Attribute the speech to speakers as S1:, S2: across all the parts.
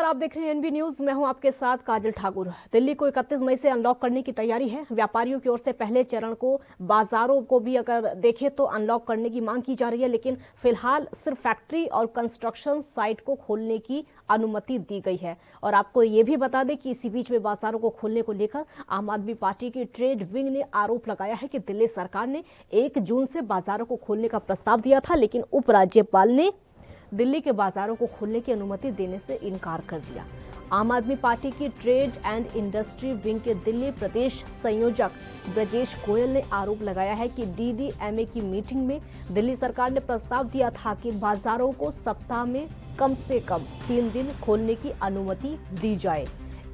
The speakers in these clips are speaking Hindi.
S1: आप देख रहे हैं एनबी न्यूज। मैं हूं आपके साथ काजल ठाकुर। दिल्ली को 31 मई से अनलॉक करने की तैयारी है। व्यापारियों की ओर से पहले चरण को बाजारों को भी अगर देखें तो अनलॉक करने की मांग की जा रही है, लेकिन फिलहाल सिर्फ फैक्ट्री और कंस्ट्रक्शन साइट को खोलने की अनुमति दी गई है। और आपको ये भी बता दें कि इसी बीच में बाजारों को खोलने को लेकर आम आदमी पार्टी की ट्रेड विंग ने आरोप लगाया है कि दिल्ली सरकार ने 1 जून से बाजारों को खोलने का प्रस्ताव दिया था, लेकिन उपराज्यपाल ने दिल्ली के बाजारों को खोलने की अनुमति देने से इनकार कर दिया। आम आदमी पार्टी की ट्रेड एंड इंडस्ट्री विंग के दिल्ली प्रदेश संयोजक ब्रजेश गोयल ने आरोप लगाया है कि डीडीएमए की मीटिंग में दिल्ली सरकार ने प्रस्ताव दिया था कि बाजारों को सप्ताह में कम से कम 3 दिन खोलने की अनुमति दी जाए।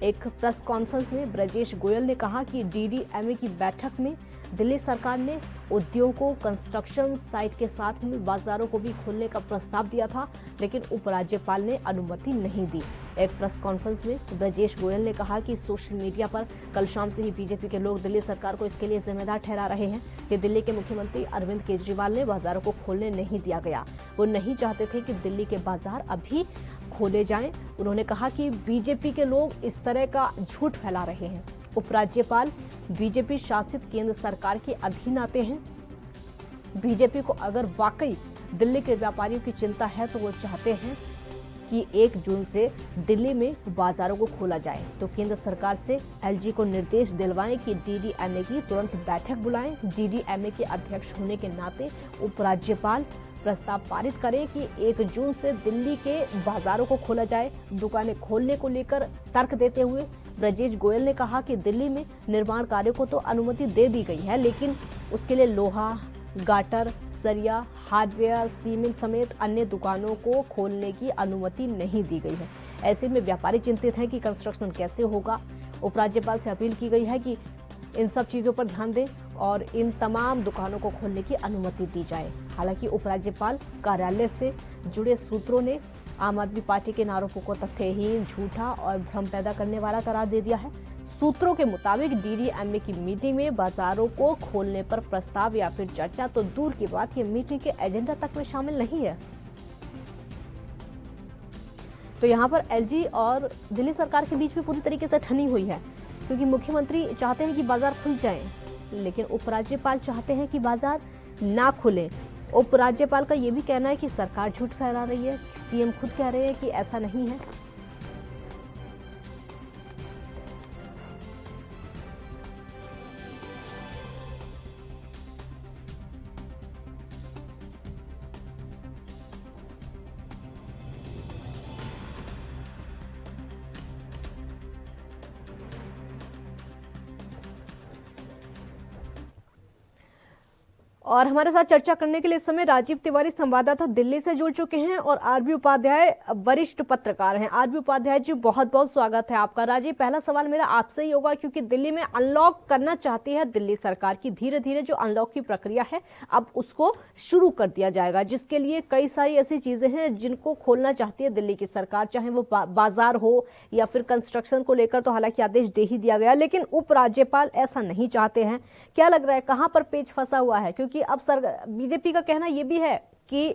S1: एक प्रेस कॉन्फ्रेंस में ब्रजेश गोयल ने कहा कि डीडीएमए की बैठक में दिल्ली सरकार ने उद्योगों, कंस्ट्रक्शन साइट के साथ में बाजारों को भी खोलने का प्रस्ताव दिया था, लेकिन उपराज्यपाल ने अनुमति नहीं दी। एक प्रेस कॉन्फ्रेंस में ब्रजेश गोयल ने कहा कि सोशल मीडिया पर कल शाम से ही बीजेपी के लोग दिल्ली सरकार को इसके लिए जिम्मेदार ठहरा रहे हैं कि दिल्ली के मुख्यमंत्री अरविंद केजरीवाल ने बाजारों को खोलने नहीं दिया गया। वो नहीं चाहते थे कि दिल्ली के बाजार अभी खोले जाएं। उन्होंने कहा कि बीजेपी के लोग इस तरह का झूठ फैला रहे हैं। उपराज्यपाल बीजेपी शासित केंद्र सरकार के अधीन आते हैं। बीजेपी को अगर वाकई दिल्ली के व्यापारियों की चिंता है तो वो चाहते हैं कि 1 जून से दिल्ली में बाजारों को खोला जाए, तो केंद्र सरकार से एलजी को निर्देश दिलवाएं कि डीडीएमए की तुरंत बैठक बुलाएं। डीडीएमए के अध्यक्ष होने के नाते उपराज्यपाल प्रस्ताव पारित करें कि 1 जून से दिल्ली के बाजारों को खोला जाए। दुकानें खोलने को लेकर तर्क देते हुए ब्रजेश गोयल ने कहा कि दिल्ली में निर्माण कार्यों को तो अनुमति दे दी गई है, लेकिन उसके लिए लोहा, गाटर, सरिया, हार्डवेयर, सीमेंट समेत अन्य दुकानों को खोलने की अनुमति नहीं दी गई है। ऐसे में व्यापारी चिंतित हैं कि कंस्ट्रक्शन कैसे होगा। उपराज्यपाल से अपील की गई है कि इन सब चीजों पर ध्यान दें और इन तमाम दुकानों को खोलने की अनुमति दी जाए। हालांकि उपराज्यपाल कार्यालय से जुड़े सूत्रों ने आम आदमी पार्टी के आरोपों को तथ्यहीन, झूठा और भ्रम पैदा करने वाला करार दे दिया है। सूत्रों के मुताबिक डीडीएमए की मीटिंग में बाजारों को खोलने पर प्रस्ताव या फिर चर्चा तो दूर की बात, ये मीटिंग के एजेंडा तक में शामिल नहीं है। तो यहाँ पर एलजी और दिल्ली सरकार के बीच में पूरी तरीके से ठनी हुई है, क्योंकि मुख्यमंत्री चाहते हैं कि बाजार खुल जाएं, लेकिन उपराज्यपाल चाहते हैं कि बाजार ना खुले। उपराज्यपाल का ये भी कहना है कि सरकार झूठ फैला रही है। सीएम खुद कह रहे हैं कि ऐसा नहीं है। और हमारे साथ चर्चा करने के लिए इस समय राजीव तिवारी संवाददाता दिल्ली से जुड़ चुके हैं और आरबी उपाध्याय वरिष्ठ पत्रकार हैं। आरबी उपाध्याय जी, बहुत बहुत स्वागत है आपका। राजीव, पहला सवाल मेरा आपसे ही होगा, क्योंकि दिल्ली में अनलॉक करना चाहती है दिल्ली सरकार की। धीरे धीरे जो अनलॉक की प्रक्रिया है अब उसको शुरू कर दिया जाएगा, जिसके लिए कई सारी ऐसी चीजें हैं जिनको खोलना चाहती है दिल्ली की सरकार, चाहे वो बाजार हो या फिर कंस्ट्रक्शन को लेकर तो हालांकि आदेश दे ही दिया गया, लेकिन उपराज्यपाल ऐसा नहीं चाहते हैं। क्या लग रहा है कहां पर पेच फंसा हुआ है? क्योंकि अब बीजेपी का कहना यह भी है कि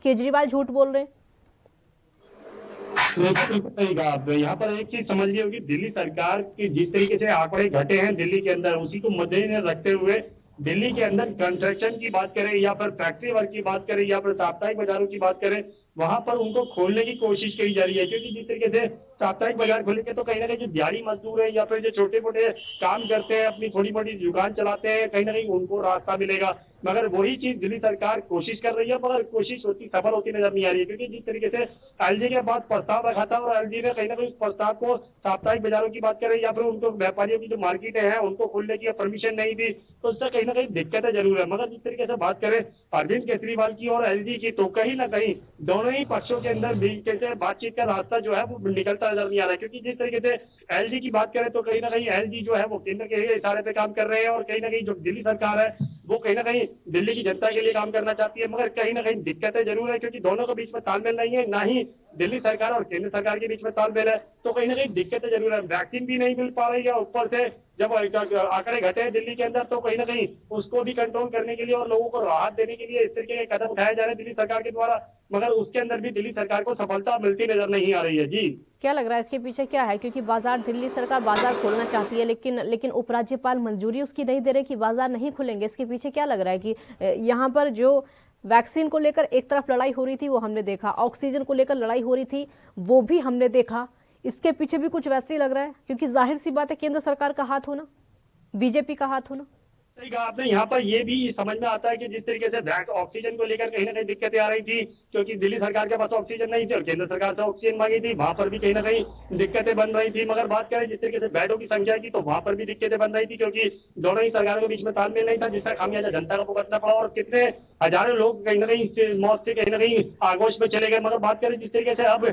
S1: केजरीवाल झूठ बोल रहे हैं।
S2: सही कहा आपने। यहाँ पर एक चीज समझ लीजिए कि दिल्ली सरकार की जिस तरीके से आंकड़े घटे हैं दिल्ली के अंदर, उसी को मद्देनजर रखते हुए दिल्ली के अंदर कंस्ट्रक्शन की बात करें या फिर फैक्ट्री वर्क की बात करें या फिर साप्ताहिक बाजारों की बात करें, वहां पर उनको खोलने की कोशिश की जा रही है। क्योंकि जिस तरीके से साप्ताहिक बाजार खोलेंगे तो कहीं ना कहीं जो दिहाड़ी मजदूर है या फिर जो छोटे मोटे काम करते हैं, अपनी थोड़ी मोटी दुकान चलाते हैं, कहीं ना कहीं उनको रास्ता मिलेगा। मगर वही चीज दिल्ली सरकार कोशिश कर रही है, मगर कोशिश होती सफल होती नजर नहीं आ रही है। क्योंकि जिस तरीके से एलजी के पास प्रस्ताव रखा था और एलजी ने कहीं ना कहीं उस प्रस्ताव को साप्ताहिक बाजारों की बात करें या फिर उनको व्यापारियों की जो मार्केटें हैं उनको खोलने की परमिशन नहीं दी, तो उससे कहीं ना कहीं दिक्कतें जरूर है। मगर जिस तरीके से बात करें अरविंद केजरीवाल की और एलजी की, तो कहीं ना कहीं दोनों ही पक्षों के अंदर कैसे बातचीत का रास्ता जो है वो निकलता नजर नहीं आ रहा है। क्योंकि जिस तरीके से एलजी की बात करें तो कहीं ना कहीं एलजी जो है वो केंद्र के इशारे पे काम कर रहे हैं और कहीं ना कहीं जो दिल्ली सरकार है वो कहीं ना कहीं दिल्ली की जनता के लिए काम करना चाहती है। मगर कहीं ना कहीं दिक्कतें जरूर है, क्योंकि दोनों के बीच में तालमेल नहीं है, ना ही दिल्ली सरकार और केंद्र सरकार के बीच में तालमेल है, तो कहीं ना कहीं दिक्कतें जरूर है। वैक्सीन भी नहीं मिल पा रही है, ऊपर से जब आंकड़े घटे हैं दिल्ली के अंदर, तो कहीं ना कहीं उसको भी कंट्रोल करने के लिए और लोगों को राहत देने के लिए इस तरीके के कदम उठाए जा रहे हैं दिल्ली सरकार के द्वारा, मगर उसके अंदर भी दिल्ली सरकार को सफलता मिलती नजर नहीं आ रही है। जी,
S1: क्या लग रहा है इसके पीछे क्या है? क्योंकि बाजार, दिल्ली सरकार बाजार खोलना चाहती है, लेकिन उपराज्यपाल मंजूरी उसकी नहीं दे रहे कि बाजार नहीं खुलेंगे। इसके पीछे क्या लग रहा है कि यहाँ पर जो वैक्सीन को लेकर एक तरफ लड़ाई हो रही थी वो हमने देखा, ऑक्सीजन को लेकर लड़ाई हो रही थी वो भी हमने देखा, इसके पीछे भी कुछ वैसे ही लग रहा है? क्योंकि जाहिर सी बात है केंद्र सरकार का हाथ होना, बीजेपी का हाथ होना।
S2: सही कहा आपने। यहाँ पर ये भी समझ में आता है कि जिस तरीके से ऑक्सीजन को लेकर कहीं ना कहीं दिक्कतें आ रही थी, क्योंकि दिल्ली सरकार के पास ऑक्सीजन नहीं थी और केंद्र सरकार से ऑक्सीजन मांगी थी, वहां पर भी कहीं ना कहीं दिक्कतें बन रही थी। मगर बात करें जिस तरीके से बेडों की संख्या की, तो वहां पर भी दिक्कतें बन रही थी, क्योंकि दोनों ही सरकारों के बीच में तालमेल नहीं था, जिसका खामियाजा जनता को भुगतना पड़ा और कितने हजारों लोग कहीं ना कहीं मौत से कहीं ना कहीं आगोश में चले गए। मगर बात करें जिस तरीके से अब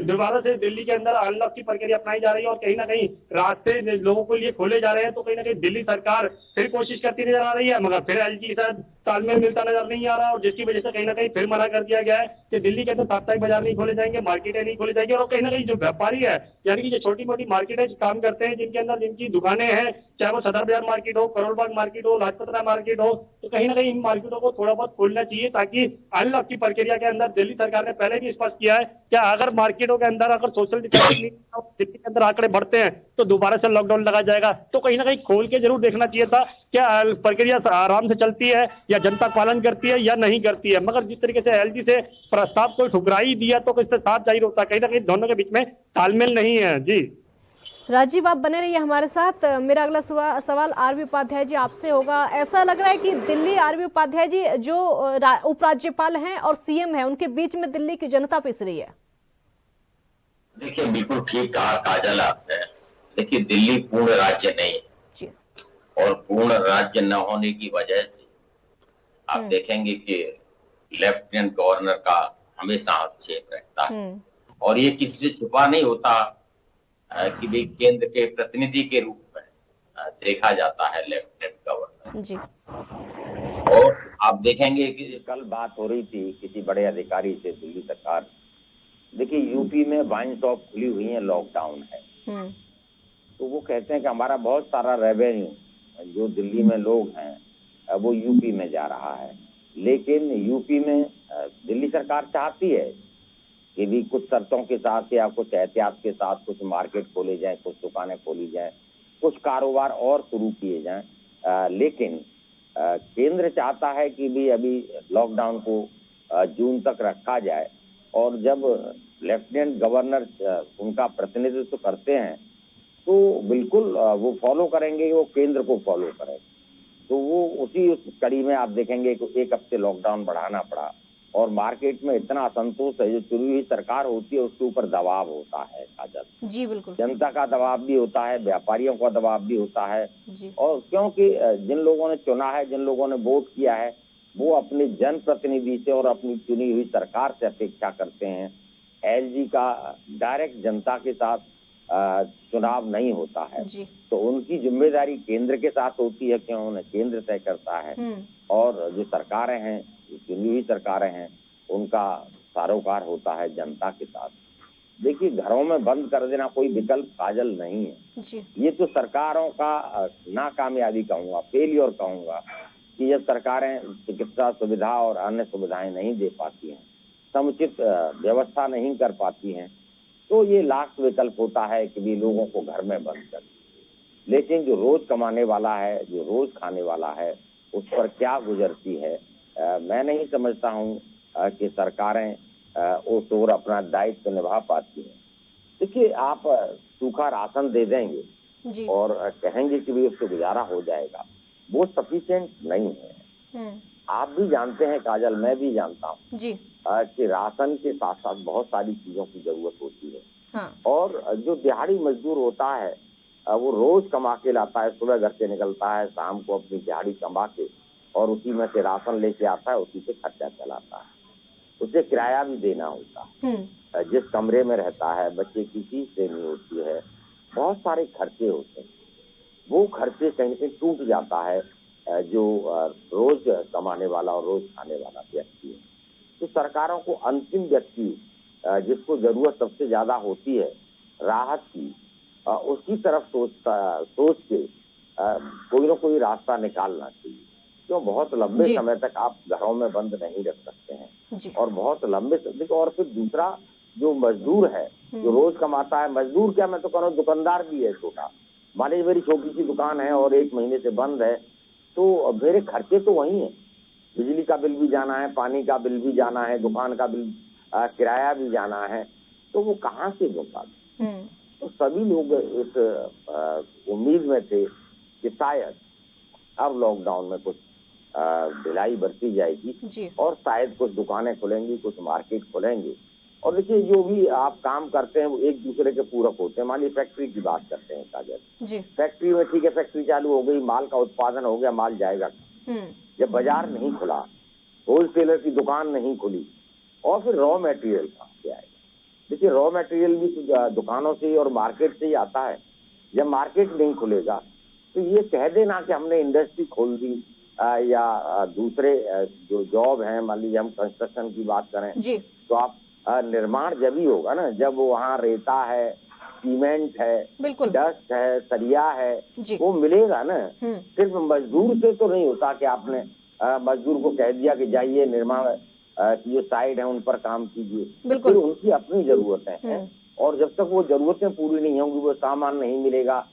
S2: दोबारा से दिल्ली के अंदर अनलॉक की प्रक्रिया अपनाई जा रही है और कहीं ना कहीं रास्ते लोगों के लिए खोले जा रहे हैं, तो कहीं ना कहीं दिल्ली सरकार फिर कोशिश करती नजर आ रही है, मगर फिर एलजी के साथ तालमेल मिलता नजर नहीं आ रहा, और जिसकी वजह से कहीं ना कहीं फिर मना कर दिया गया है कि दिल्ली के अंदर साप्ताहिक बाजार नहीं खोले जाएंगे, मार्केटें नहीं खोली जाएंगी। और कहीं ना कहीं जो व्यापारी है, यानी कि जो छोटी मोटी मार्केटें काम करते हैं, जिनके अंदर जिनकी दुकानें हैं, चाहे वो सदर बाजार मार्केट हो, करोल बाग मार्केट हो, लाजपत राय मार्केट हो, तो कहीं ना कहीं इन मार्केटों को थोड़ा बहुत खोलना चाहिए, ताकि अनलॉक की प्रक्रिया के अंदर दिल्ली सरकार ने पहले भी स्पष्ट किया है कि अगर मार्केटों के अंदर अगर सोशल डिस्टेंसिंग नहीं, दिल्ली के अंदर आंकड़े बढ़ते हैं तो दोबारा से लॉकडाउन लगाया जाएगा। तो कहीं ना कहीं खोल के जरूर देखना चाहिए था, क्या प्रक्रिया आराम से चलती है या जनता पालन करती है या नहीं करती है। मगर जिस तरीके से एलजी से प्रस्ताव को ठुकरा ही दिया, तो इससे साफ जाहिर होता है कहीं ना कहीं दोनों के बीच में तालमेल नहीं है। जी
S1: राजीव, आप बने रहिए हमारे साथ। मेरा अगला सवाल आरबी उपाध्याय जी आपसे होगा। ऐसा लग रहा है कि दिल्ली, आरबी उपाध्याय जी, जो उपराज्यपाल हैं और सीएम हैं, उनके बीच में दिल्ली की जनता पिस रही है।
S3: देखिए, बिल्कुल ठीक कहा काजल आपने। देखिए, दिल्ली पूर्ण राज्य नहीं है और पूर्ण राज्य न होने की वजह से आप देखेंगे कि लेफ्टिनेंट गवर्नर का हमेशा हस्तक्षेप रहता है और ये किसी से छुपा नहीं होता कि भाई केंद्र के प्रतिनिधि के रूप में देखा जाता है लेफ्टिनेंट गवर्नर
S1: जी।
S3: और आप देखेंगे कि कल बात हो रही थी किसी बड़े अधिकारी से दिल्ली सरकार, देखिए यूपी में वाइन शॉप खुली हुई है, लॉकडाउन है, तो वो कहते हैं कि हमारा बहुत सारा रेवेन्यू जो दिल्ली में लोग हैं वो यूपी में जा रहा है, लेकिन यूपी में दिल्ली सरकार चाहती है कि भी कुछ शर्तों के साथ या कुछ एहतियात के साथ कुछ मार्केट खोले जाएं, कुछ दुकानें खोली जाएं, कुछ कारोबार और शुरू किए जाएं, लेकिन केंद्र चाहता है कि भी अभी लॉकडाउन को जून तक रखा जाए। और जब लेफ्टिनेंट गवर्नर उनका प्रतिनिधित्व करते हैं तो बिल्कुल वो फॉलो करेंगे, वो केंद्र को फॉलो करेंगे। तो वो उस कड़ी में आप देखेंगे कि एक हफ्ते लॉकडाउन बढ़ाना पड़ा और मार्केट में इतना असंतोष है, जो चुनी हुई सरकार होती है उसके ऊपर दबाव होता है काजल।
S1: जी बिल्कुल, जनता
S3: का दबाव भी होता है, व्यापारियों का दबाव भी होता है जी। और क्योंकि जिन लोगों ने चुना है, जिन लोगों ने वोट किया है, वो अपने जनप्रतिनिधि से और अपनी चुनी हुई सरकार से अपेक्षा करते हैं। एलजी का डायरेक्ट जनता के साथ चुनाव नहीं होता है जी। तो उनकी जिम्मेदारी केंद्र के साथ होती है, क्यों उन्हें केंद्र तय करता है और जो सरकारें हैं, जो चुनी हुई सरकारें हैं, उनका सरोकार होता है जनता के साथ। देखिए, घरों में बंद कर देना कोई विकल्प काजल नहीं है जी। ये तो सरकारों का नाकामयाबी कहूंगा, फेलियर कहूंगा, कि जब सरकारें चिकित्सा सुविधा और अन्य सुविधाएं नहीं दे पाती हैं, समुचित व्यवस्था नहीं कर पाती हैं, तो ये लास्ट विकल्प होता है कि भी लोगों को घर में बंद कर। लेकिन जो रोज कमाने वाला है, जो रोज खाने वाला है, उस पर क्या गुजरती है, मैं नहीं समझता हूँ कि सरकारें उस ओर अपना दायित्व निभा पाती हैं। देखिए, आप सूखा राशन दे देंगे जी। और कहेंगे कि भी उससे गुजारा हो जाएगा, वो सफिशिएंट नहीं है। आप भी जानते हैं काजल, मैं भी जानता हूँ जी कि राशन के साथ साथ बहुत सारी चीजों की जरूरत होती है। हाँ। और जो दिहाड़ी मजदूर होता है वो रोज कमा के लाता है, सुबह घर से निकलता है, शाम को अपनी दिहाड़ी कमा के और उसी में से राशन लेके आता है, उसी से खर्चा चलाता है, उसे किराया भी देना होता है, जिस कमरे में रहता है, बच्चे की फीस देनी होती है, बहुत सारे खर्चे होते हैं। वो खर्चे कहीं से टूट जाता है जो रोज कमाने वाला और रोज खाने वाला व्यक्ति है। तो सरकारों को अंतिम व्यक्ति जिसको जरूरत सबसे ज्यादा होती है राहत की, उसकी तरफ सोच के कोई ना कोई रास्ता निकालना चाहिए। क्यों बहुत लंबे समय तक आप घरों में बंद नहीं रख सकते हैं, और बहुत लंबे समय। और फिर दूसरा, जो मजदूर है जो रोज कमाता है, मजदूर क्या, मैं तो कह रहा हूँ दुकानदार भी है छोटा, मान लीजिए मेरी छोटी सी दुकान है और 1 महीने से बंद है, तो मेरे खर्चे तो वही है, बिजली का बिल भी जाना है, पानी का बिल भी जाना है, दुकान का बिल किराया भी जाना है, तो वो कहाँ से दूंगा। तो सभी लोग इस उम्मीद में थे कि शायद अब लॉकडाउन में कुछ ढिलाई बरती जाएगी और शायद कुछ दुकानें खुलेंगी, कुछ मार्केट खुलेंगे। और देखिए, जो भी आप काम करते हैं वो एक दूसरे के पूरक होते हैं। मान लीजिए फैक्ट्री की बात करते हैं काजल, फैक्ट्री में ठीक है, फैक्ट्री चालू हो गई, माल का उत्पादन हो गया, माल जाएगा। जब बाजार नहीं खुला, होलसेलर की दुकान नहीं खुली, और फिर रॉ मटेरियल कहाँ से आएगा। देखिए, रॉ मटेरियल भी तो दुकानों से और मार्केट से ही आता है। जब मार्केट नहीं खुलेगा तो ये कह देना कि हमने इंडस्ट्री खोल दी या दूसरे जो जॉब हैं, मान लीजिए हम कंस्ट्रक्शन की बात करें तो आप निर्माण जब ही होगा ना जब वहाँ रेता है, सीमेंट है, डस्ट है, सरिया है, वो मिलेगा ना। सिर्फ मजदूर से तो नहीं होता कि आपने मजदूर को कह दिया कि जाइए निर्माण की जो साइड है उन पर काम कीजिए। फिर उनकी अपनी जरूरतें हैं, और जब तक वो जरूरतें पूरी नहीं होंगी, वो सामान नहीं मिलेगा,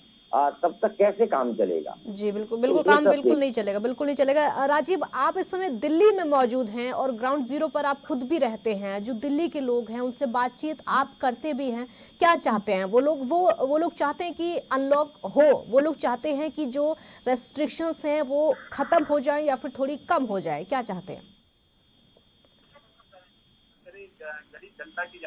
S3: तब तक कैसे काम चलेगा।
S1: जी बिल्कुल बिल्कुल, काम बिल्कुल नहीं चलेगा, बिल्कुल नहीं चलेगा। राजीव, आप इस समय दिल्ली में मौजूद हैं और ग्राउंड जीरो पर आप खुद भी रहते हैं, जो दिल्ली के लोग हैं उनसे बातचीत आप करते भी हैं, क्या चाहते हैं वो लोग चाहते हैं कि अनलॉक हो, वो लोग चाहते हैं कि जो रेस्ट्रिक्शंस हैं वो खत्म हो जाए या फिर थोड़ी कम हो जाए, क्या चाहते हैं?
S2: गरीब जनता की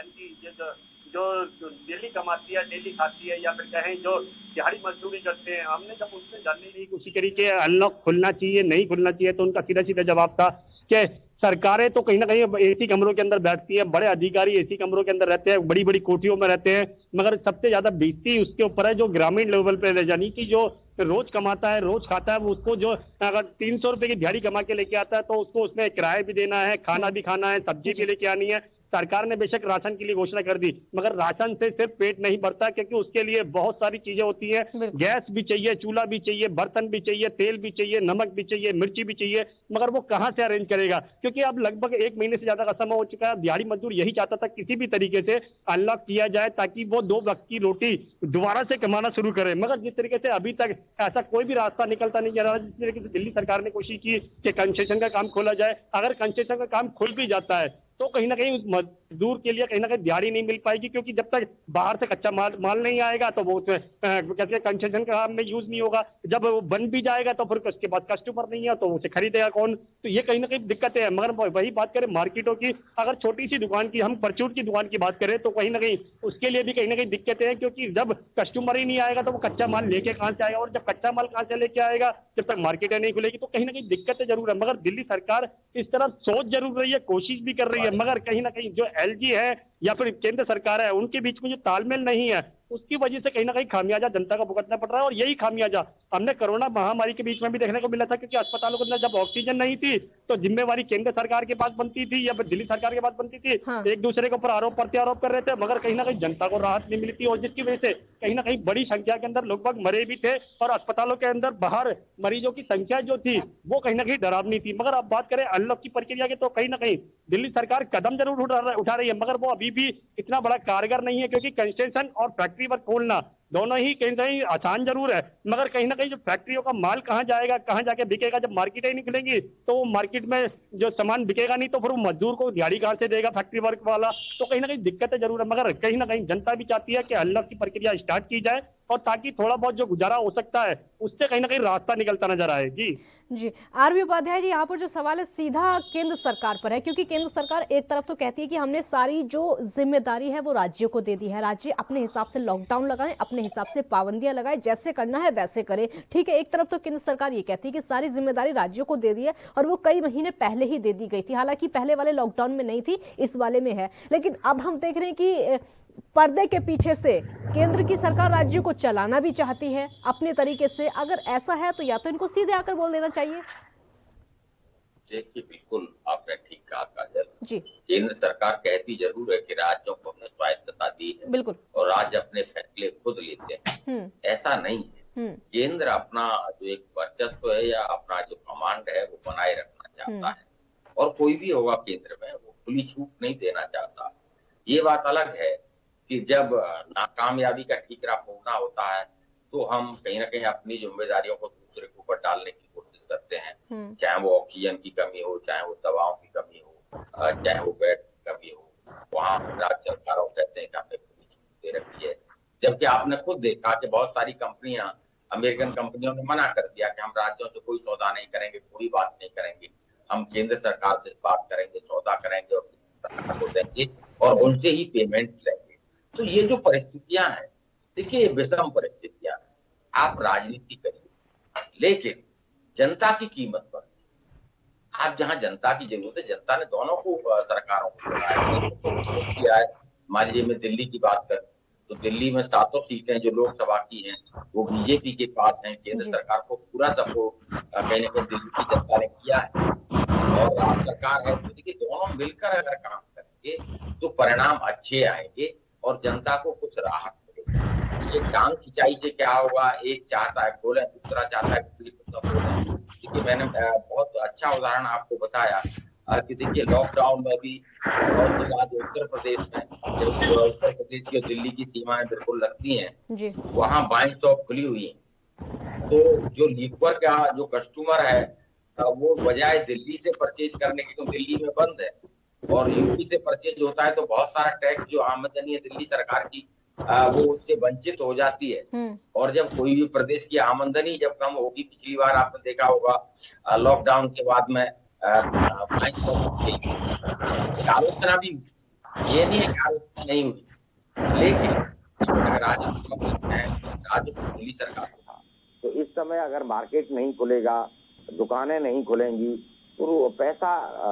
S2: जो डेली कमाती है, डेली खाती है, या फिर कहें जो दिहाड़ी मजदूरी करते हैं, हमने जब उनसे जानने की कोशिश करी कि अनलॉक खुलना चाहिए नहीं खुलना चाहिए, तो उनका सीधा सीधा जवाब था कि सरकारें तो कहीं ना कहीं एसी कमरों के अंदर बैठती हैं, बड़े अधिकारी एसी कमरों के अंदर रहते हैं, बड़ी बड़ी कोठियों में रहते हैं, मगर सबसे ज्यादा बेइज्जती उसके ऊपर है जो ग्रामीण लेवल पे, यानी कि जो रोज कमाता है, रोज खाता है, वो उसको जो अगर 300 रुपए की दिहाड़ी कमा के लेके आता है तो उसको उसमें किराया भी देना है, खाना भी खाना है, सब्जी भी लेके आनी है। सरकार ने बेशक राशन के लिए घोषणा कर दी, मगर राशन से सिर्फ पेट नहीं भरता, क्योंकि उसके लिए बहुत सारी चीजें होती हैं। गैस भी चाहिए, चूल्हा भी चाहिए, बर्तन भी चाहिए, तेल भी चाहिए, नमक भी चाहिए, मिर्ची भी चाहिए, मगर वो कहां से अरेंज करेगा, क्योंकि अब लगभग 1 महीने से ज्यादा का समय हो चुका है। दिहाड़ी मजदूर यही चाहता था किसी भी तरीके से अनलॉक किया जाए ताकि वो 2 वक्त की रोटी दोबारा से कमाना शुरू करे, मगर जिस तरीके से अभी तक ऐसा कोई भी रास्ता निकलता नहीं जा रहा। जिस तरीके से दिल्ली सरकार ने कोशिश की कि कंसेशन का काम खोला जाए, अगर कंसेशन का काम खुल भी जाता है तो कहीं ना कहीं मजदूर के लिए कहीं ना कहीं दिहाड़ी नहीं मिल पाएगी, क्योंकि जब तक बाहर से कच्चा माल नहीं आएगा तो वो कहते कंसेशन का काम में यूज नहीं होगा। जब वो बन भी जाएगा तो फिर उसके बाद कस्टमर नहीं है तो उसे खरीदेगा कौन, तो ये कहीं ना कहीं दिक्कतें हैं। मगर वही बात करें मार्केटों की, अगर छोटी सी दुकान की, हम परचून की दुकान की बात करें तो कहीं ना कहीं उसके लिए भी कहीं ना कहीं दिक्कतें हैं, क्योंकि जब कस्टमर ही नहीं आएगा तो वो कच्चा माल लेके कहां से आएगा, और जब कच्चा माल कहां से लेके आएगा जब तक मार्केटें नहीं खुलेगी, तो कहीं ना कहीं दिक्कतें जरूर है। मगर दिल्ली सरकार इस तरफ सोच जरूर रही है, कोशिश भी कर रही है, मगर कहीं ना कहीं जो एलजी है या फिर केंद्र सरकार है उनके बीच में जो तालमेल नहीं है, उसकी वजह से कहीं ना कहीं खामियाजा जनता को भुगतना पड़ रहा है। और यही खामियाजा हमने कोरोना महामारी के बीच में भी देखने को मिला था, क्योंकि अस्पतालों के अंदर जब ऑक्सीजन नहीं थी तो जिम्मेवारी केंद्र सरकार के पास बनती थी या फिर दिल्ली सरकार के पास बनती थी। एक दूसरे के ऊपर आरोप प्रत्यारोप कर रहे थे, मगर कहीं ना कहीं जनता को राहत नहीं मिली थी, और जिसकी वजह से कहीं ना कहीं बड़ी संख्या के अंदर लोग मरे भी थे, और अस्पतालों के अंदर बाहर मरीजों की संख्या जो थी वो कहीं ना कहीं डरावनी थी। मगर अब बात करें अनलॉक की प्रक्रिया की, तो कहीं ना कहीं दिल्ली सरकार कदम जरूर उठा रही है, मगर वो अभी भी इतना बड़ा कारगर नहीं है, क्योंकि कंसेशन और फैक्ट्री वर्क खोलना दोनों ही कहीं ना कहीं आसान जरूर है, मगर कहीं ना कहीं जो फैक्ट्रियों का माल कहां जाएगा, कहां जाके बिकेगा, जब मार्केटें नहीं खुलेंगी तो वो मार्केट में जो सामान बिकेगा नहीं, तो फिर वो मजदूर को दिहाड़ी कहां से देगा फैक्ट्री वर्क वाला, तो कहीं ना कहीं दिक्कतें जरूर है। मगर कहीं ना कहीं जनता भी चाहती है कि अनलॉक की प्रक्रिया स्टार्ट की जाए, और ताकि थोड़ा बहुत जो गुजारा हो सकता है उससे कहीं ना कहीं रास्ता निकलता नजर आए।
S1: जी आरबी उपाध्याय जी, यहाँ पर जो सवाल है सीधा केंद्र सरकार पर है, क्योंकि केंद्र सरकार एक तरफ तो कहती है कि हमने सारी जो जिम्मेदारी है वो राज्यों को दे दी है, राज्य अपने हिसाब से लॉकडाउन लगाएं, अपने हिसाब से पाबंदियां लगाएं, जैसे करना है वैसे करें, ठीक है। एक तरफ तो केंद्र सरकार ये कहती है कि सारी जिम्मेदारी राज्यों को दे दी है, और वो कई महीने पहले ही दे दी गई थी, हालांकि पहले वाले लॉकडाउन में नहीं थी, इस वाले में है। लेकिन अब हम देख रहे हैं कि पर्दे के पीछे से केंद्र की सरकार राज्यों को चलाना भी चाहती है अपने तरीके से। अगर ऐसा है तो या तो इनको सीधे आकर बोल देना चाहिए।
S4: देखिए, बिल्कुल आपने ठीक कहा काजल
S1: जी।
S4: केंद्र सरकार कहती जरूर है कि राज्यों को हमने स्वायत्तता दी है,
S1: बिल्कुल,
S4: और राज्य अपने फैसले खुद लेते हैं। ऐसा नहीं है। केंद्र अपना जो एक वर्चस्व है या अपना जो कमांड है वो बनाए रखना चाहता है, और कोई भी होगा केंद्र में वो खुली छूट नहीं देना चाहता। ये बात अलग है कि जब नाकामयाबी का ठीकरा फोड़ना होता है तो हम कहीं ना कहीं अपनी जिम्मेदारियों को दूसरे के ऊपर डालने की कोशिश करते हैं, चाहे वो ऑक्सीजन की कमी हो, चाहे वो दवाओं की कमी हो, चाहे वो बेड की कमी हो। वहाँ राज्य सरकारों कहते हैं कि हमने खुली छूट दे रखी है, जबकि आपने खुद देखा कि बहुत सारी कंपनियां, अमेरिकन कंपनियों ने मना कर दिया कि हम राज्यों से कोई सौदा नहीं करेंगे, कोई बात नहीं करेंगे, हम केंद्र सरकार से बात करेंगे, सौदा करेंगे और सरकार को देंगे और उनसे ही पेमेंट लेंगे। तो ये जो परिस्थितियां हैं, देखिए विषम परिस्थितियां, आप राजनीति करिए लेकिन जनता की कीमत पर। आप जहां जनता की जरूरत है, जनता ने दोनों को सरकारों को किया है। मान लीजिए मैं दिल्ली की बात करूं तो दिल्ली में 7 सीटें जो लोकसभा की हैं वो बीजेपी के पास हैं। केंद्र सरकार को पूरा सपोर्ट कहीं ना कहीं दिल्ली की जनता ने किया है, और राज्य सरकार है तो देखिए दोनों मिलकर अगर काम करेंगे तो परिणाम अच्छे आएंगे और जनता को कुछ राहत मिलेगी। ये टांग खिंचाई से क्या होगा, एक चाहता है खोलें, दूसरा चाहता है खोलें। देखिए मैंने बहुत अच्छा उदाहरण आपको बताया कि देखिए लॉकडाउन में भी बहुत से राज्य उत्तर प्रदेश में, उत्तर प्रदेश की दिल्ली की सीमाएं बिल्कुल लगती हैं, वहां वाइन शॉप खुली हुई है। तो जो लिक्वर का जो कस्टमर है वो बजाय दिल्ली से परचेज करने के, क्योंकि दिल्ली में बंद है और यूपी से परचेज होता है तो बहुत सारा टैक्स जो आमदनी है दिल्ली सरकार की वो उससे वंचित हो जाती है। और जब कोई भी प्रदेश की आमदनी जब कम होगी, पिछली बार आपने देखा होगा लॉकडाउन के बाद में आलोचना भी हुई, ये नहीं है कि आलोचना नहीं हुई, लेकिन अगर राजस्व दिल्ली सरकार
S3: तो इस समय अगर मार्केट नहीं खुलेगा, दुकानें नहीं खुलेंगी तो पैसा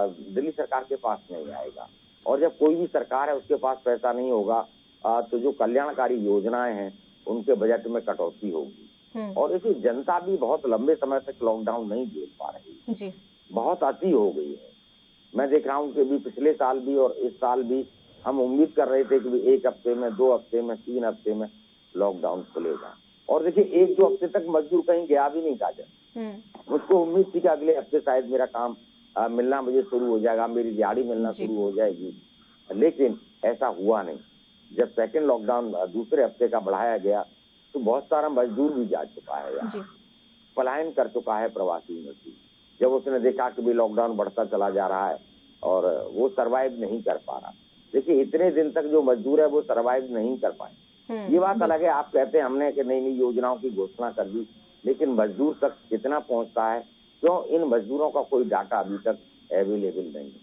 S3: दिल्ली सरकार के पास नहीं आएगा, और जब कोई भी सरकार है उसके पास पैसा नहीं होगा तो जो कल्याणकारी योजनाएं हैं उनके बजट में कटौती होगी। और इसी जनता भी बहुत लंबे समय तक लॉकडाउन नहीं झेल पा रही जी। बहुत अति हो गई है। मैं देख रहा हूँ कि भी पिछले साल भी और इस साल भी हम उम्मीद कर रहे थे कि 1 हफ्ते में, 2 हफ्ते में, 3 हफ्ते में लॉकडाउन खुलेगा, और देखिए 1-2 हफ्ते तक मजदूर कहीं गया भी नहीं काजल। मुझको उम्मीद थी कि अगले हफ्ते शायद मेरा काम मिलना मुझे शुरू हो जाएगा, मेरी दिहाड़ी मिलना शुरू हो जाएगी, लेकिन ऐसा हुआ नहीं। जब सेकेंड लॉकडाउन दूसरे हफ्ते का बढ़ाया गया तो बहुत सारा मजदूर भी जा चुका है यहाँ, पलायन कर चुका है प्रवासी मजदूर, जब उसने देखा कि भी लॉकडाउन बढ़ता चला जा रहा है और वो सरवाइव नहीं कर पा रहा। देखिए इतने दिन तक जो मजदूर है वो सरवाइव नहीं कर पाए। ये बात अलग है, आप कहते हैं हमने कि नई नई योजनाओं की घोषणा कर दी, लेकिन मजदूर तक कितना पहुंचता है, क्यों इन मजदूरों का कोई डाटा अभी तक अवेलेबल नहीं है।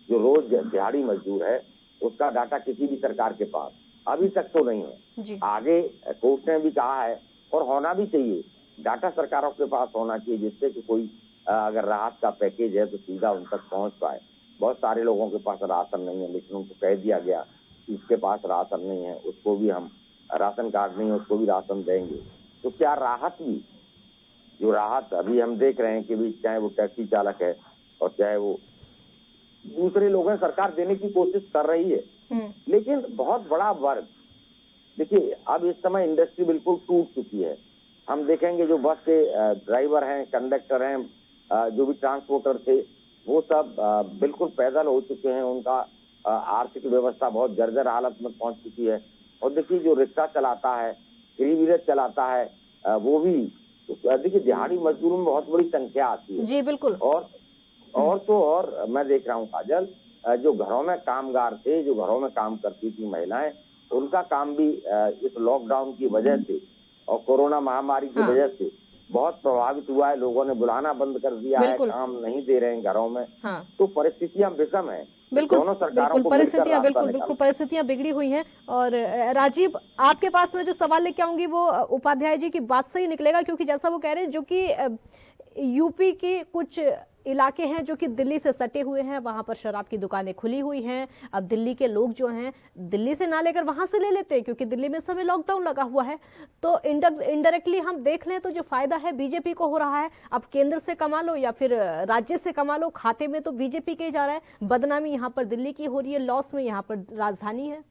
S3: जो रोज दिहाड़ी मजदूर है उसका डाटा किसी भी सरकार के पास अभी तक तो नहीं है। आगे कोर्ट ने भी कहा है और होना भी चाहिए, डाटा सरकारों के पास होना चाहिए, जिससे कि कोई अगर राहत का पैकेज है तो सीधा उन तक पहुंच पाए। बहुत सारे लोगों के पास राशन नहीं है, लेकिन उनको कह दिया गया कि इसके पास राशन नहीं है, उसको भी हम राशन कार्ड नहीं है उसको भी राशन देंगे। तो क्या राहत भी, जो राहत अभी हम देख रहे हैं कि भी चाहे वो टैक्सी चालक है और चाहे वो दूसरे लोग हैं, सरकार देने की कोशिश कर रही है, लेकिन बहुत बड़ा वर्ग, देखिए अब इस समय इंडस्ट्री बिल्कुल टूट चुकी है। हम देखेंगे जो बस के ड्राइवर हैं, कंडक्टर हैं, जो भी ट्रांसपोर्टर थे, वो सब बिल्कुल पैदल हो चुके हैं, उनका आर्थिक व्यवस्था बहुत जर्जर हालत में पहुंच चुकी है। और देखिए जो रिक्शा चलाता है, थ्री व्हीलर चलाता है, वो भी देखिए दिहाड़ी मजदूरों में बहुत बड़ी संख्या आती है।
S1: जी बिल्कुल।
S3: और मैं देख रहा हूँ काजल, जो घरों में कामगार थे, जो घरों में काम करती थी महिलाएं, उनका काम भी इस लॉकडाउन की वजह से और कोरोना महामारी की वजह से बहुत प्रभावित हुआ है। लोगों ने बुलाना बंद कर दिया है, काम नहीं दे रहे हैं घरों में। तो परिस्थितियां विषम है।
S1: दोनों सरकारों को परिस्थितियां बिल्कुल परिस्थितियां बिगड़ी हुई हैं। और राजीव, आपके पास में जो सवाल लेके आऊंगी वो उपाध्याय जी की बात से ही निकलेगा, क्योंकि जैसा वो कह रहे हैं जो कि यूपी की कुछ इलाके हैं जो कि दिल्ली से सटे हुए हैं, वहां पर शराब की दुकानें खुली हुई हैं। अब दिल्ली के लोग जो हैं दिल्ली से ना लेकर वहां से ले लेते हैं, क्योंकि दिल्ली में इस समय लॉकडाउन लगा हुआ है। तो इनडायरेक्टली हम देख लें तो जो फायदा है बीजेपी को हो रहा है। अब केंद्र से कमा लो या फिर राज्य से कमा लो, खाते में तो बीजेपी के ही जा रहा है। बदनामी यहाँ पर दिल्ली की हो रही है, लॉस में यहाँ पर राजधानी है।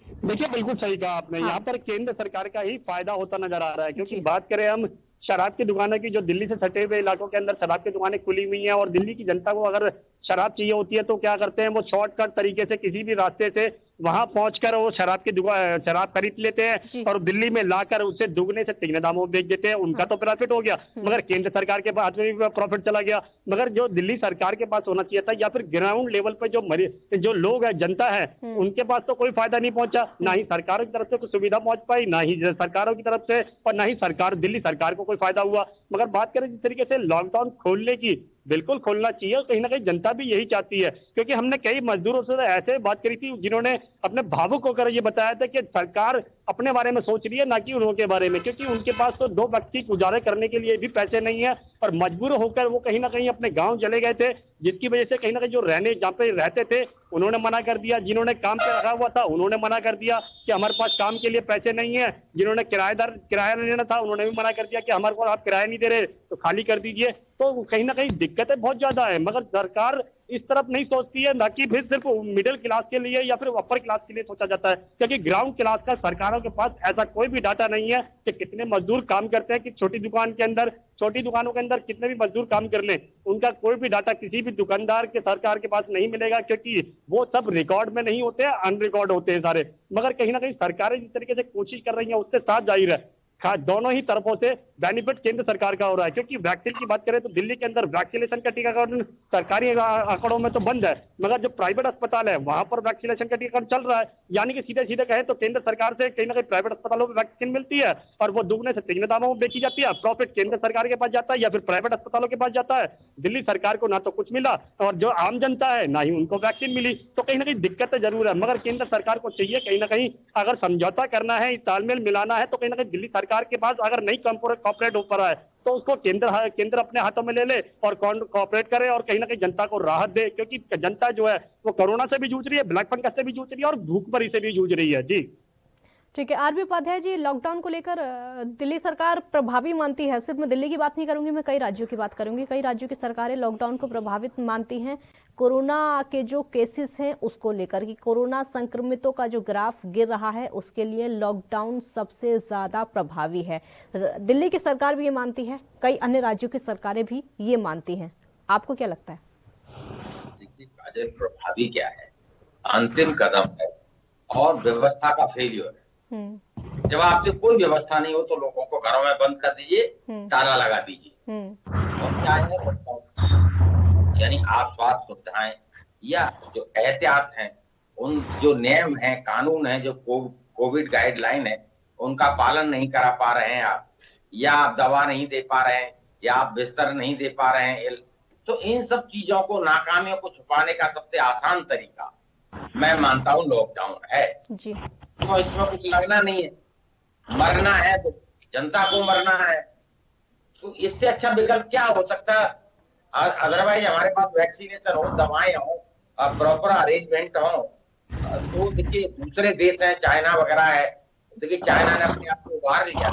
S2: देखिए, बिल्कुल सही कहा आपने। यहाँ पर केंद्र सरकार का ही फायदा होता नजर आ रहा है, क्योंकि बात करें हम शराब की दुकानों की, जो दिल्ली से सटे हुए इलाकों के अंदर शराब की दुकानें खुली हुई हैं, और दिल्ली की जनता को अगर शराब चाहिए होती है तो क्या करते हैं, वो शॉर्टकट तरीके से किसी भी रास्ते से वहां पहुंचकर वो शराब की दुकान शराब खरीद लेते हैं और दिल्ली में लाकर उसे दुगने से तिगने दामों में बेच देते हैं। उनका तो प्रॉफिट हो गया, मगर केंद्र सरकार के पास में भी प्रॉफिट चला गया। मगर जो दिल्ली सरकार के पास होना चाहिए था, या फिर ग्राउंड लेवल पे जो लोग है, जनता है, उनके पास तो कोई फायदा नहीं पहुंचा। ना ही सरकारों की तरफ से कोई सुविधा पहुंच पाई, ना ही सरकारों की तरफ से, और ना ही दिल्ली सरकार को कोई फायदा हुआ। मगर बात करें जिस तरीके से लॉकडाउन खोलने की, बिल्कुल खोलना चाहिए, और कहीं ना कहीं जनता भी यही चाहती है। क्योंकि हमने कई मजदूरों से ऐसे बात करी थी जिन्होंने अपने भावुक होकर ये बताया था कि सरकार अपने बारे में सोच रही है, ना कि उनके बारे में, क्योंकि उनके पास तो 2 वक्त की गुजारे करने के लिए भी पैसे नहीं है, और मजबूर होकर वो कहीं ना कहीं अपने गांव चले गए थे, जिसकी वजह से कहीं ना कहीं जो जहाँ पे रहते थे उन्होंने मना कर दिया, जिन्होंने काम पे रखा हुआ था उन्होंने मना कर दिया कि हमारे पास काम के लिए पैसे नहीं है, जिन्होंने किराया लेना था उन्होंने भी मना कर दिया कि हमारे को आप किराया नहीं दे रहे तो खाली कर दीजिए। तो कहीं ना कहीं दिक्कतें बहुत ज्यादा है, मगर सरकार इस तरफ नहीं सोचती है, ना कि फिर सिर्फ मिडिल क्लास के लिए या फिर अपर क्लास के लिए सोचा जाता है। क्योंकि ग्राउंड क्लास का सरकारों के पास ऐसा कोई भी डाटा नहीं है कि कितने मजदूर काम करते हैं, कि छोटी दुकानों के अंदर कितने भी मजदूर काम कर लें, उनका कोई भी डाटा किसी भी दुकानदार के सरकार के पास नहीं मिलेगा, क्योंकि वो सब रिकॉर्ड में नहीं होते हैं, अनरिकॉर्ड होते हैं सारे। मगर कहीं ना कहीं सरकारें जिस तरीके से कोशिश कर रही है उससे साफ जाहिर है दोनों ही तरफों से बेनिफिट केंद्र सरकार का हो रहा है। क्योंकि वैक्सीन की बात करें तो दिल्ली के अंदर वैक्सीनेशन का टीकाकरण सरकारी आंकड़ों में तो बंद है, मगर जो प्राइवेट अस्पताल है वहां पर वैक्सीनेशन का टीकाकरण चल रहा है। यानी कि सीधे सीधे कहे तो केंद्र सरकार से कहीं ना कहीं प्राइवेट अस्पतालों में वैक्सीन मिलती है और वो दुगने से तिगने दामों में बेची जाती है। प्रॉफिट केंद्र सरकार के पास जाता है या फिर प्राइवेट अस्पतालों के पास जाता है। दिल्ली सरकार को ना तो कुछ मिला और जो आम जनता है ना ही उनको वैक्सीन मिली। तो कहीं ना कहीं दिक्कत जरूर है, मगर केंद्र सरकार को चाहिए कहीं ना कहीं अगर समझौता करना है, तालमेल मिलाना है, तो कहीं ना कहीं दिल्ली सरकार के पास अगर नहीं कॉपरेट हो पा रहा है तो उसको केंद्र अपने हाथों में ले ले और कॉपरेट करे और कहीं ना कहीं जनता को राहत दे। क्योंकि जनता जो है वो कोरोना से भी जूझ रही है, ब्लैक फंगस से भी जूझ रही है और भूखमरी से भी जूझ रही है। जी
S1: ठीक है। आरबी उपाध्याय जी, लॉकडाउन को लेकर दिल्ली सरकार प्रभावी मानती है। सिर्फ मैं दिल्ली की बात नहीं करूंगी, मैं कई राज्यों की बात करूंगी। कई राज्यों की सरकारें लॉकडाउन को प्रभावित मानती हैं कोरोना के जो केसेस हैं उसको लेकर, कि कोरोना संक्रमितों का जो ग्राफ गिर रहा है उसके लिए लॉकडाउन सबसे ज्यादा प्रभावी है। दिल्ली की सरकार भी ये मानती है, कई अन्य राज्यों की सरकारें भी ये मानती हैं। आपको क्या लगता है?
S4: देखिए, प्रभावी क्या है, अंतिम कदम है और व्यवस्था का फेलियर है। जब आपसे कोई व्यवस्था नहीं हो तो लोगों को घरों में बंद कर दीजिए, ताला लगा दीजिए। और क्या है, यानी आप स्वास्थ्य सुविधाएं या जो एहतियात हैं, उन जो नियम हैं, कानून है, जो कोविड गाइडलाइन है, उनका पालन नहीं करा पा रहे हैं आप, या आप दवा नहीं दे पा रहे हैं, या आप बिस्तर नहीं दे पा रहे हैं, तो इन सब चीजों को, नाकामियों को छुपाने का सबसे आसान तरीका मैं मानता हूँ लॉकडाउन है जी। तो इसमें कुछ लगना नहीं है, मरना है तो जनता को मरना है, तो इससे अच्छा विकल्प क्या हो सकता है? अदरवाइज हमारे पास वैक्सीनेशन हो, दवाएं हो, प्रॉपर अरेंजमेंट हो, तो देखिए दूसरे देश हैं, चाइना वगैरह है, देखिए चाइना ने अपने आप को उभार लिया,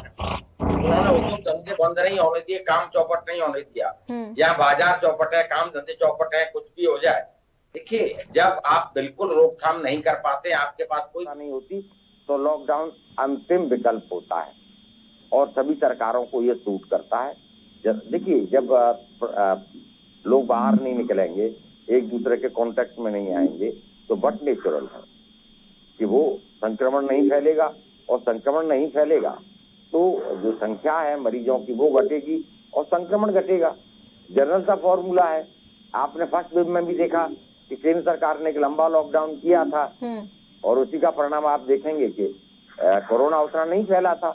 S4: उन्होंने उद्योग धंधे बंद नहीं होने दिए, काम चौपट नहीं होने दिया, या बाजार चौपट है, काम धंधे चौपट है, कुछ भी हो जाए। देखिए, जब आप बिल्कुल रोकथाम नहीं कर पाते, आपके पास कोई
S3: नहीं होती, तो लॉकडाउन अंतिम विकल्प होता है और सभी सरकारों को ये सूट करता है। देखिए, जब लोग बाहर नहीं निकलेंगे, एक दूसरे के कांटेक्ट में नहीं आएंगे, तो बट नेचुरल है कि वो संक्रमण नहीं फैलेगा, और संक्रमण नहीं फैलेगा तो जो संख्या है मरीजों की वो घटेगी और संक्रमण घटेगा। जनरल सा फॉर्मूला है। आपने फर्स्ट वेव में भी देखा कि केंद्र सरकार ने एक लंबा लॉकडाउन किया था और उसी का परिणाम आप देखेंगे कि कोरोना उतना नहीं फैला था।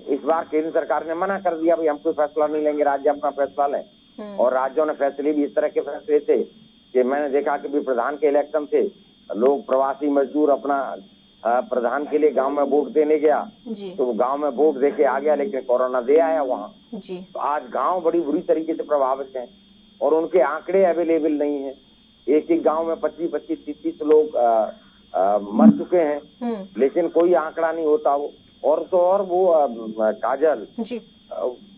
S3: इस बार केंद्र सरकार ने मना कर दिया, भाई हम कोई फैसला नहीं लेंगे, राज्य अपना फैसला लें। और राज्यों ने फैसले भी इस तरह के फैसले थे कि मैंने देखा कि भी प्रधान के इलेक्शन थे, लोग प्रवासी मजदूर अपना प्रधान के लिए गांव में वोट देने गया तो वो गांव में वोट दे के आ गया, लेकिन कोरोना दे आया वहाँ। तो आज गांव बड़ी बुरी तरीके से प्रभावित हैं और उनके आंकड़े अवेलेबल नहीं है। एक एक गांव में 25-25, 30-30 लोग मर चुके हैं, लेकिन कोई आंकड़ा नहीं होता। वो और तो और वो काजल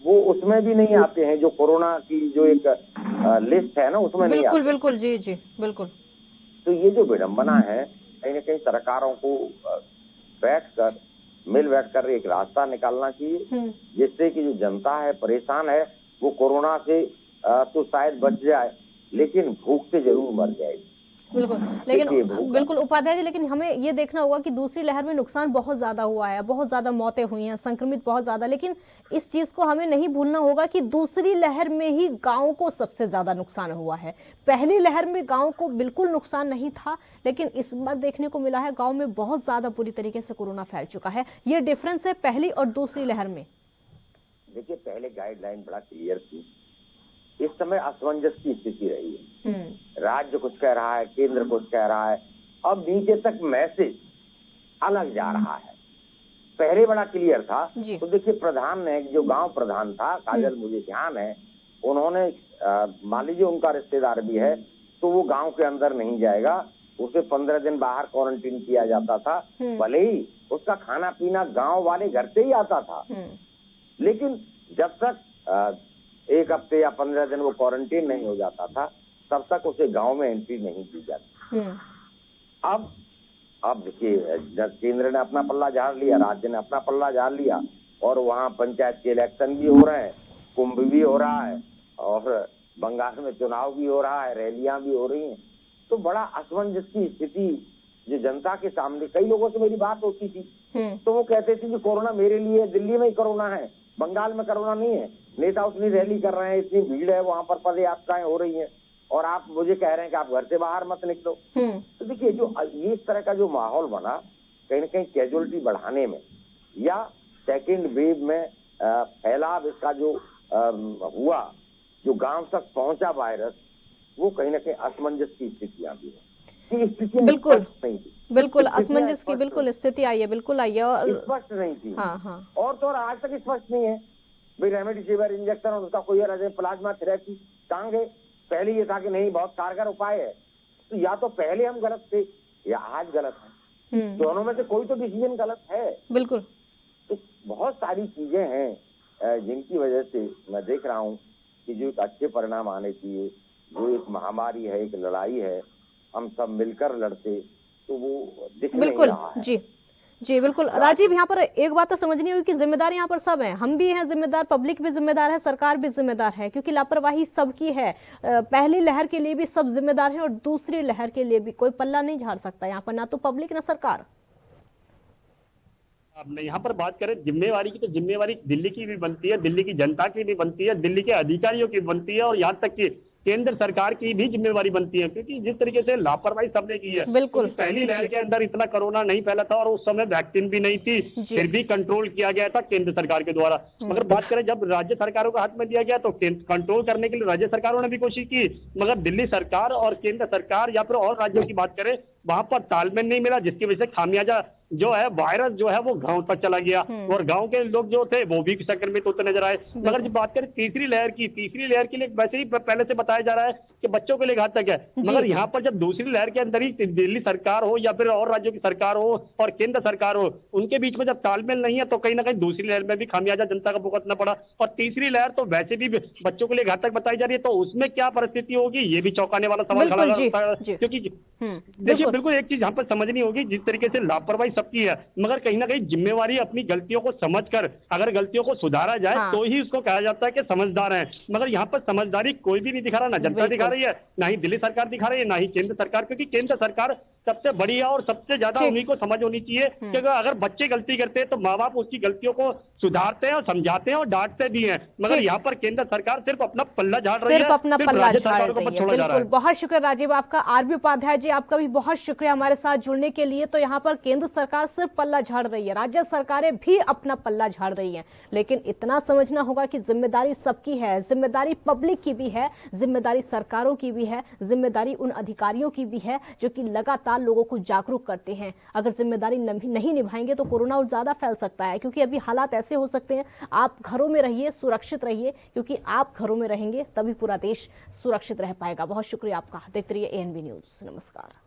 S3: वो उसमें भी नहीं आते हैं, जो कोरोना की जो एक लिस्ट है ना उसमें नहीं आते।
S1: बिल्कुल जी बिल्कुल।
S3: तो ये जो विडंबना है, कहीं न कहीं सरकारों को मिल बैठकर एक रास्ता निकालना चाहिए, जिससे कि जो जनता है परेशान है वो कोरोना से तो शायद बच जाए, लेकिन भूख से जरूर मर जाएगी।
S1: बिल्कुल उपाध्याय जी, लेकिन हमें ये देखना होगा कि दूसरी लहर में नुकसान बहुत ज्यादा हुआ है, बहुत ज्यादा मौतें हुई हैं, संक्रमित बहुत ज्यादा, लेकिन इस चीज को हमें नहीं भूलना होगा कि दूसरी लहर में ही गांव को सबसे ज्यादा नुकसान हुआ है। पहली लहर में गांव को बिल्कुल नुकसान नहीं था, लेकिन इस बार देखने को मिला है गांव में बहुत ज्यादा बुरी तरीके से कोरोना फैल चुका है। ये डिफरेंस है पहली और दूसरी लहर में।
S3: देखिए, पहले गाइडलाइन बड़ा क्लियर थी, इस समय असमंजस की स्थिति रही है। राज्य कुछ कह रहा है, केंद्र कुछ कह रहा है, अब नीचे तक मैसेज अलग जा रहा है। पहले बड़ा क्लियर था। तो देखिए, प्रधान ने, जो गांव प्रधान था काजल, मुझे ध्यान है, उन्होंने मान लीजिए उनका रिश्तेदार भी है तो वो गांव के अंदर नहीं जाएगा, उसे 15 दिन बाहर क्वारंटीन किया जाता था, भले ही उसका खाना पीना गांव वाले घर से ही आता था, लेकिन जब तक 1 हफ्ते या 15 दिन वो क्वारंटीन नहीं हो जाता था तब तक उसे गांव में एंट्री नहीं दी जाती। अब देखिए, केंद्र ने अपना पल्ला झाड़ लिया, राज्य ने अपना पल्ला झाड़ लिया, और वहाँ पंचायत के इलेक्शन भी हो रहे हैं, कुंभ भी हो रहा है, और बंगाल में चुनाव भी हो रहा है, रैलियां भी हो रही हैं। तो बड़ा असमंजस की स्थिति जो जनता के सामने, कई लोगों से मेरी बात होती थी तो वो कहते थे कि कोरोना मेरे लिए दिल्ली में ही कोरोना है, बंगाल में कोरोना नहीं है। नेता उतनी रैली कर रहे हैं, इतनी भीड़ है, वहां पर पद यात्राएं हो रही हैं, और आप मुझे कह रहे हैं कि आप घर से बाहर मत निकलो। तो देखिए, जो ये इस तरह का जो माहौल बना, कहीं न कहीं कैजुअलिटी बढ़ाने में या सेकेंड वेव में फैलाव इसका जो हुआ, जो गांव तक पहुंचा वायरस, वो कहीं न कहीं असमंजस की स्थितियां भी है।
S1: बिल्कुल असमंजस की बिल्कुल स्थिति आई है, बिल्कुल आई है, और
S3: स्पष्ट नहीं थी।
S1: हाँ।
S3: और तो और आज तक स्पष्ट नहीं है भाई, रेमडेसिविर इंजेक्शन और उसका कोई प्लाज्मा थेरेपी कहाँ गए। पहले ये था कि नहीं, बहुत कारगर उपाय है, तो या तो पहले हम गलत थे या आज गलत है, दोनों में से कोई तो डिसीजन गलत है।
S1: बिल्कुल।
S3: तो बहुत सारी चीजें हैं जिनकी वजह से मैं देख रहा हूँ कि जो एक अच्छे परिणाम आने चाहिए, जो एक महामारी है, एक लड़ाई है, हम सब मिलकर लड़ते, तो वो दिख नहीं रहा है।
S1: जी बिल्कुल। राजीव, यहाँ पर एक बात तो समझनी होगी कि जिम्मेदार यहाँ पर सब हैं, हम भी हैं जिम्मेदार, पब्लिक भी जिम्मेदार है, सरकार भी जिम्मेदार है, क्योंकि लापरवाही सबकी है। पहली लहर के लिए भी सब जिम्मेदार है और दूसरी लहर के लिए भी कोई पल्ला नहीं झाड़ सकता यहाँ पर, ना तो पब्लिक ना सरकार।
S2: अब यहाँ पर बात करें जिम्मेवारी की, तो जिम्मेवारी दिल्ली की भी बनती है, दिल्ली की जनता की भी बनती है, दिल्ली के अधिकारियों की बनती है, और यहाँ तक कि केंद्र सरकार की भी जिम्मेवारी बनती है, क्योंकि जिस तरीके से लापरवाही सबने की है।
S1: बिल्कुल।
S2: पहली लहर के अंदर इतना कोरोना नहीं फैला था और उस समय वैक्सीन भी नहीं थी, फिर भी कंट्रोल किया गया था केंद्र सरकार के द्वारा। मगर बात करें जब राज्य सरकारों को हाथ में दिया गया तो कंट्रोल करने के लिए राज्य सरकारों ने भी कोशिश की, मगर दिल्ली सरकार और केंद्र सरकार या फिर और राज्यों की बात करें, वहां पर तालमेल नहीं मिला, जिसकी वजह से खामियाजा जो है, वायरस जो है वो गांव तक चला गया और गांव के लोग जो थे वो भी संक्रमित होते नजर आए। मगर जब बात करें तीसरी लहर की, तीसरी लहर के लिए वैसे ही पहले से बताया जा रहा है कि बच्चों के लिए घातक है, मगर यहाँ पर जब दूसरी लहर के अंदर ही दिल्ली सरकार हो या फिर और राज्यों की सरकार हो और केंद्र सरकार हो, उनके बीच में जब तालमेल नहीं है तो कहीं ना कहीं दूसरी लहर में भी खामियाजा जनता को भुगतना पड़ा। और तीसरी लहर तो वैसे भी बच्चों के लिए घातक बताई जा रही है, तो उसमें क्या परिस्थिति होगी ये भी चौंकाने वाला सवाल खड़ा होता है। क्योंकि देखिए, बिल्कुल एक चीज यहाँ पर समझनी होगी, जिस तरीके से लापरवाही सबकी है, मगर कहीं ना कहीं जिम्मेवारी अपनी गलतियों को समझकर अगर गलतियों को सुधारा जाए तो ही उसको कहा जाता है कि समझदार है। मगर यहाँ पर समझदारी कोई भी नहीं दिखा रहा, ना जनता दिखा रही है, ना ही दिल्ली सरकार दिखा रही है, ना ही केंद्र सरकार, क्योंकि केंद्र सरकार सबसे बड़ी है और सबसे ज्यादा उन्हीं को समझ होनी चाहिए कि अगर बच्चे गलती करते हैं तो माँ बाप उसकी गलतियों को सुधारते हैं और समझाते हैं और डांटते भी हैं। मगर यहाँ पर केंद्र सरकार सिर्फ अपना पल्ला झाड़ रही है,
S1: सिर्फ अपना पल्ला झाड़ रही है। बिल्कुल, बहुत शुक्रिया राजीव आपका। आरबी उपाध्याय जी, आपका भी बहुत शुक्रिया हमारे साथ जुड़ने के लिए। तो यहाँ पर केंद्र सरकार सिर्फ पल्ला झाड़ रही है, राज्य सरकारें भी अपना पल्ला झाड़ रही हैं, लेकिन इतना समझना होगा कि जिम्मेदारी सबकी है, जिम्मेदारी पब्लिक की भी है, जिम्मेदारी सरकारों की भी है, जिम्मेदारी उन अधिकारियों की भी है जो कि लगातार साल लोगों को जागरूक करते हैं। अगर जिम्मेदारी नहीं निभाएंगे तो कोरोना और ज्यादा फैल सकता है, क्योंकि अभी हालात ऐसे हो सकते हैं। आप घरों में रहिए, सुरक्षित रहिए, क्योंकि आप घरों में रहेंगे तभी पूरा देश सुरक्षित रह पाएगा। बहुत शुक्रिया आपका। देखते रहिए ANB न्यूज। नमस्कार।